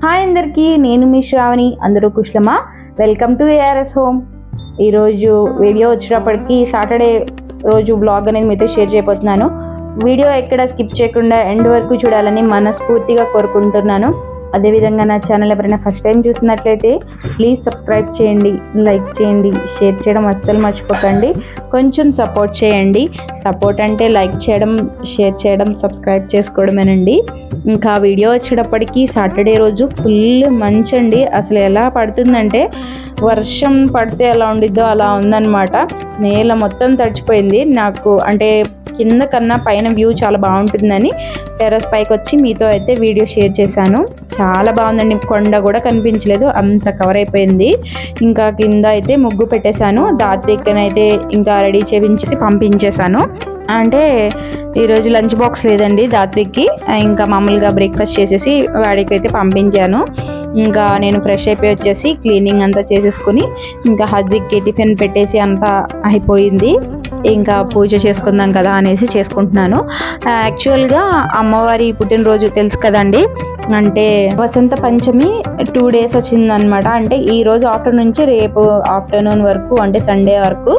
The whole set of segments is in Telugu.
హాయ్ అందరికీ, నేను మీ శ్రావణి. అందరూ కుశలమా? Welcome to ARS home. ఈరోజు వీడియో వచ్చేటప్పటికి సాటర్డే రోజు బ్లాగ్ అనేది మీతో షేర్ చేయబోతున్నాను. వీడియో ఎక్కడ స్కిప్ చేయకుండా ఎండ్ వరకు చూడాలని మనస్ఫూర్తిగా కోరుకుంటున్నాను. అదేవిధంగా నా ఛానల్ ఎవరైనా ఫస్ట్ టైం చూసినట్లయితే ప్లీజ్ సబ్స్క్రైబ్ చేయండి, లైక్ చేయండి, షేర్ చేయడం అస్సలు మర్చిపోకండి. కొంచెం సపోర్ట్ చేయండి. సపోర్ట్ అంటే లైక్ చేయడం, షేర్ చేయడం, సబ్స్క్రైబ్ చేసుకోవడమేనండి. ఇంకా వీడియో వచ్చేటప్పటికి సాటర్డే రోజు ఫుల్ మంచండి. అసలు ఎలా పడుతుందంటే వర్షం పడితే ఎలా ఉండిద్దో అలా ఉందన్నమాట. నేల మొత్తం తడిచిపోయింది. నాకు అంటే కింద కన్నా పైన వ్యూ చాలా బాగుంటుందని టెర్రస్ పైకి వచ్చి మీతో అయితే వీడియో షేర్ చేశాను. చాలా బాగుందండి. కొండ కూడా కనిపించలేదు, అంత కవర్ అయిపోయింది. ఇంకా కింద అయితే ముగ్గు పెట్టేశాను. దాత్విక్ని అయితే ఇంకా రెడీ చేయించి పంపించేశాను. అంటే ఈరోజు లంచ్ బాక్స్ లేదండి దాత్విక్కి. ఇంకా మామూలుగా బ్రేక్ఫాస్ట్ చేసేసి వాడికి అయితే పంపించాను. ఇంకా నేను ఫ్రెష్ అయిపోయి వచ్చేసి క్లీనింగ్ అంతా చేసేసుకుని ఇంకా హద్విక్కి టిఫిన్ పెట్టేసి అంతా అయిపోయింది. ఇంకా పూజ చేసుకుందాం కదా అనేసి చేసుకుంటున్నాను. యాక్చువల్గా అమ్మవారి పుట్టినరోజు తెలుసు కదండి, అంటే వసంత పంచమి 2 days వచ్చిందనమాట. అంటే ఈరోజు ఆఫ్టర్నూన్ నుంచి రేపు ఆఫ్టర్నూన్ వరకు, అంటే సండే వరకు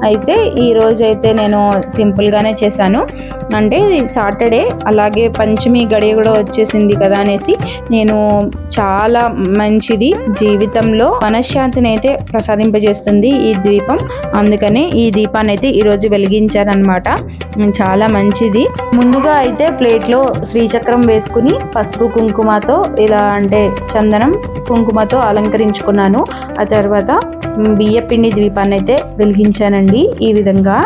అయితే ఈరోజు అయితే నేను సింపుల్గానే చేశాను. అంటే సాటర్డే అలాగే పంచమి గడియ కూడా వచ్చేసింది కదా అనేసి నేను చాలా మంచిది, జీవితంలో మనశ్శాంతిని అయితే ప్రసాదింపజేస్తుంది ఈ దీపం. అందుకనే ఈ దీపాన్ని అయితే ఈరోజు వెలిగించానమాట. చాలా మంచిది. ముందుగా అయితే ప్లేట్లో శ్రీచక్రం వేసుకుని పసుపు కుంకుమతో ఇలా అంటే చందనం కుంకుమతో అలంకరించుకున్నాను. ఆ తర్వాత బియ్యపిండి దీపాన్ని అయితే వెలిగించానండి ఈ విధంగా.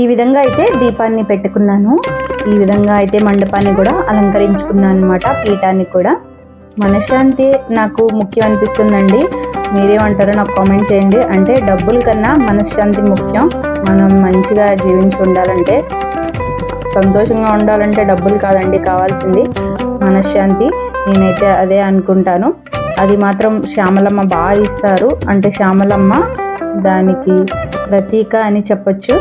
ఈ విధంగా అయితే దీపాన్ని పెట్టుకున్నాను. ఈ విధంగా అయితే మండపాన్ని కూడా అలంకరించుకున్నాను అనమాట, పీఠాన్ని కూడా. మనశ్శాంతి నాకు ముఖ్యం అనిపిస్తుందండి. మీరేమంటారో నాకు కామెంట్ చేయండి. అంటే డబ్బుల కన్నా మనశ్శాంతి ముఖ్యం. మనం మంచిగా జీవించి ఉండాలంటే, సంతోషంగా ఉండాలంటే డబ్బులు కాదండి కావాల్సింది, మనశ్శాంతి. నేనైతే అదే అనుకుంటాను. అది మాత్రం శ్యామలమ్మ బాగా ఇస్తారు. అంటే శ్యామలమ్మ దానికి ప్రతీక అని చెప్పొచ్చు.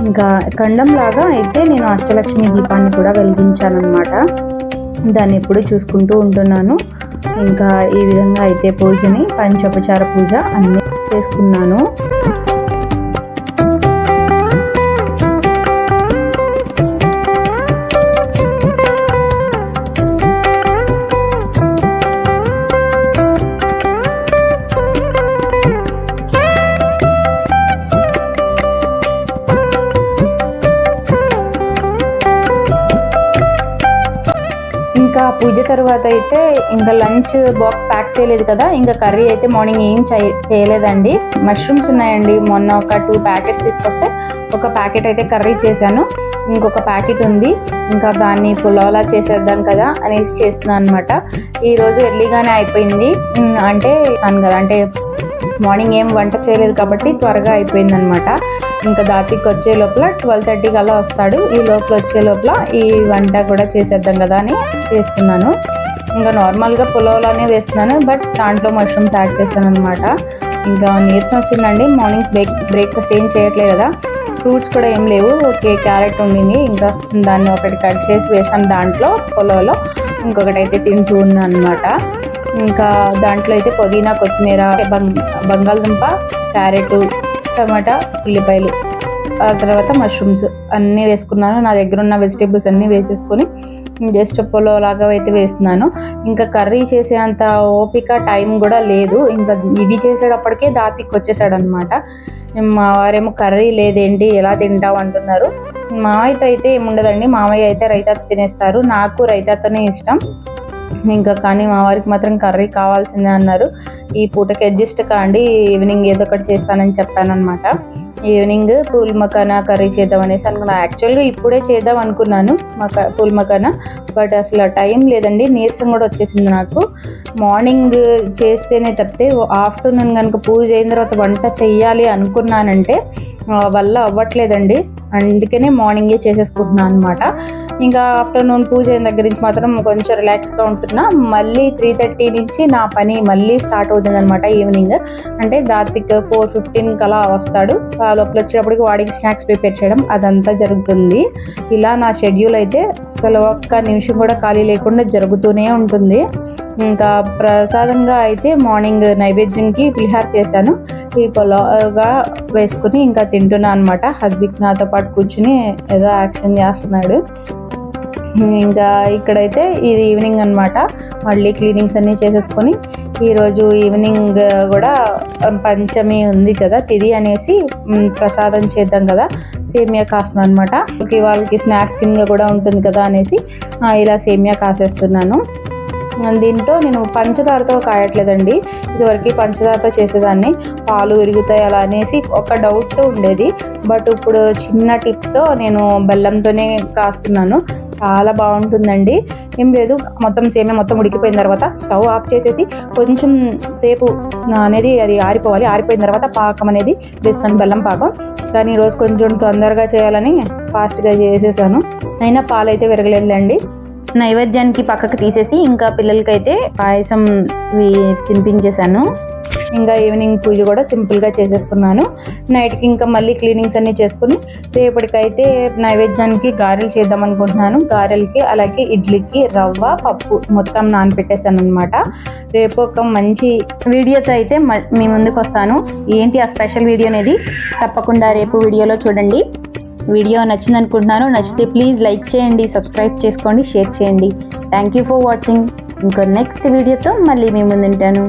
ఇంకా ఖండంలాగా అయితే నేను అష్టలక్ష్మి దీపాన్ని కూడా వెలిగించానమాట. దాన్ని ఎప్పుడు చూసుకుంటూ ఉంటున్నాను. ఇంకా ఈ విధంగా అయితే పూజని పంచోపచార పూజ అన్నీ చేసుకున్నాను. ఇంకా పూజ తర్వాత అయితే ఇంకా లంచ్ బాక్స్ ప్యాక్ చేయలేదు కదా, ఇంకా కర్రీ అయితే మార్నింగ్ ఏం చేయలేదండి. మష్రూమ్స్ ఉన్నాయండి, మొన్న ఒక 2 ప్యాకెట్స్ తీసుకొస్తే ఒక ప్యాకెట్ అయితే కర్రీ చేశాను. ఇంకొక ప్యాకెట్ ఉంది. ఇంకా దాన్ని పులావ్లా చేసేద్దాం కదా అనేసి చేస్తున్నాను అనమాట. ఈరోజు ఎర్లీగానే అయిపోయింది. అంటే కదా, అంటే మార్నింగ్ ఏం వంట చేయలేదు కాబట్టి త్వరగా అయిపోయింది అనమాట. ఇంకా దాతికి వచ్చే లోపల 12:30 అలా వస్తాడు. ఈ లోపల వచ్చే లోపల ఈ వంట కూడా చేసేద్దాం కదా అని చేస్తున్నాను. ఇంకా నార్మల్గా పులావ్లానే వేస్తున్నాను, బట్ దాంట్లో మష్రూమ్స్ యాడ్ చేశాను అనమాట. ఇంకా నీరసం వచ్చిందండి. మార్నింగ్ బ్రేక్ఫాస్ట్ ఏం చేయట్లేదు కదా, ఫ్రూట్స్ కూడా ఏం లేవు. ఓకే, క్యారెట్ ఉండింది, ఇంకా దాన్ని ఒకటి కట్ చేసి వేసాను దాంట్లో పులావ్లో. ఇంకొకటి అయితే తింటూ ఉన్నాను అనమాట. ఇంకా దాంట్లో అయితే పుదీనా, కొత్తిమీర, బంగాళదుంప, క్యారెట్, టమాటా, ఉల్లిపాయలు, ఆ తర్వాత మష్రూమ్స్ అన్నీ వేసుకున్నాను. నా దగ్గర ఉన్న వెజిటేబుల్స్ అన్నీ వేసేసుకొని జస్ట్ పొలంలాగా అయితే వేస్తున్నాను. ఇంకా కర్రీ చేసేంత ఓపిక టైం కూడా లేదు. ఇంకా ఇది చేసేటప్పటికే దాపికి వచ్చేసాడు అనమాట. మా వారేమో కర్రీ లేదేంటి, ఎలా తింటావు అంటున్నారు. మావయ్యతో అయితే ఏముండదండి, మావయ్య అయితే రైతాతో తినేస్తారు. నాకు రైతాతోనే ఇష్టం. ఇంకా కానీ మా వారికి మాత్రం కర్రీ కావాల్సిందే అన్నారు. ఈ పూటకి అడ్జస్ట్ కాండి, ఈవినింగ్ ఏదో ఒకటి చేస్తానని చెప్పాను అనమాట. ఈవినింగ్ పూల్ మకానా కర్రీ చేద్దాం అనేసి అనుకున్నాను. యాక్చువల్గా ఇప్పుడే చేద్దాం అనుకున్నాను పూల్ మకానా, బట్ అసలు టైం లేదండి. నీరసం కూడా వచ్చేసింది నాకు. మార్నింగ్ చేస్తేనే తప్పితే ఆఫ్టర్నూన్ కనుక పూజ అయిన తర్వాత వంట చెయ్యాలి అనుకున్నానంటే వల్ల అవ్వట్లేదండి. అందుకనే మార్నింగే చేసేసుకుంటున్నాను అనమాట. ఇంకా ఆఫ్టర్నూన్ పూజ అయిన దగ్గర నుంచి మాత్రం కొంచెం రిలాక్స్గా ఉంటున్నా. మళ్ళీ 3:30 నుంచి నా పని మళ్ళీ స్టార్ట్ అవుతుంది అనమాట. ఈవినింగ్ అంటే దార్తిక్ 4:15 అలా వస్తాడు. ఆ లోపల వచ్చేటప్పటికి వాడికి స్నాక్స్ ప్రిపేర్ చేయడం అదంతా జరుగుతుంది. ఇలా నా షెడ్యూల్ అయితే అసలు ఒక్క నిమిషం కూడా ఖాళీ లేకుండా జరుగుతూనే ఉంటుంది. ఇంకా ప్రసాదంగా అయితే మార్నింగ్ నైవేద్యంకి పులిహార చేశాను. ఈ పొలగా వేసుకుని ఇంకా తింటున్నా అనమాట. హస్బెండ్ నాతో పాటు కూర్చుని ఏదో యాక్షన్ చేస్తున్నాడు. ఇంకా ఇక్కడైతే ఇది ఈవినింగ్ అనమాట. మళ్ళీ క్లీనింగ్స్ అన్నీ చేసేసుకొని ఈరోజు ఈవినింగ్ కూడా పంచమి ఉంది కదా, తిది అనేసి ప్రసాదం చేద్దాం కదా, సేమియా కాస్తున్నాను అనమాట. వాళ్ళకి స్నాక్స్ కింద కూడా ఉంటుంది కదా అనేసి ఇలా సేమియా కాసేస్తున్నాను. దీంట్లో నేను పంచదారతో కాయట్లేదండి. ఇదివరకు పంచదారతో చేసేదాన్ని, పాలు విరుగుతాయి అలా అనేసి ఒక డౌట్ ఉండేది. బట్ ఇప్పుడు చిన్న టిప్తో నేను బెల్లంతోనే కాస్తున్నాను. చాలా బాగుంటుందండి. ఏం లేదు, మొత్తం సేమియా మొత్తం ఉడికిపోయిన తర్వాత స్టవ్ ఆఫ్ చేసేసి కొంచెం సేపు అనేది అది ఆరిపోవాలి. ఆరిపోయిన తర్వాత పాకం అనేది వేస్తాను, బెల్లం పాకం. కానీ ఈరోజు కొంచెం తొందరగా చేయాలని ఫాస్ట్గా చేసేసాను. అయినా పాలు అయితే విరగలేదులేండి. నైవేద్యానికి పక్కకు తీసేసి ఇంకా పిల్లలకైతే పాయసం తినిపించేశాను. ఇంకా ఈవినింగ్ పూజ కూడా సింపుల్గా చేసేసుకున్నాను. నైట్కి ఇంకా మళ్ళీ క్లీనింగ్స్ అన్నీ చేసుకుని రేపటికైతే నైవేద్యానికి గారెలు చేద్దాం అనుకుంటున్నాను. గారెలకి అలాగే ఇడ్లీకి రవ్వ, పప్పు మొత్తం నానబెట్టేశాను అనమాట. రేపు ఒక మంచి వీడియోతో అయితే మీ ముందుకు వస్తాను. ఏంటి ఆ స్పెషల్ వీడియో అనేది తప్పకుండా రేపు వీడియోలో చూడండి. వీడియో నచ్చింది అనుకుంటున్నాను. నచ్చితే ప్లీజ్ లైక్ చేయండి, సబ్స్క్రైబ్ చేసుకోండి, షేర్ చేయండి. Thank you for watching. ఇంకో నెక్స్ట్ వీడియోతో మళ్ళీ మీ ముందు ఉంటాను.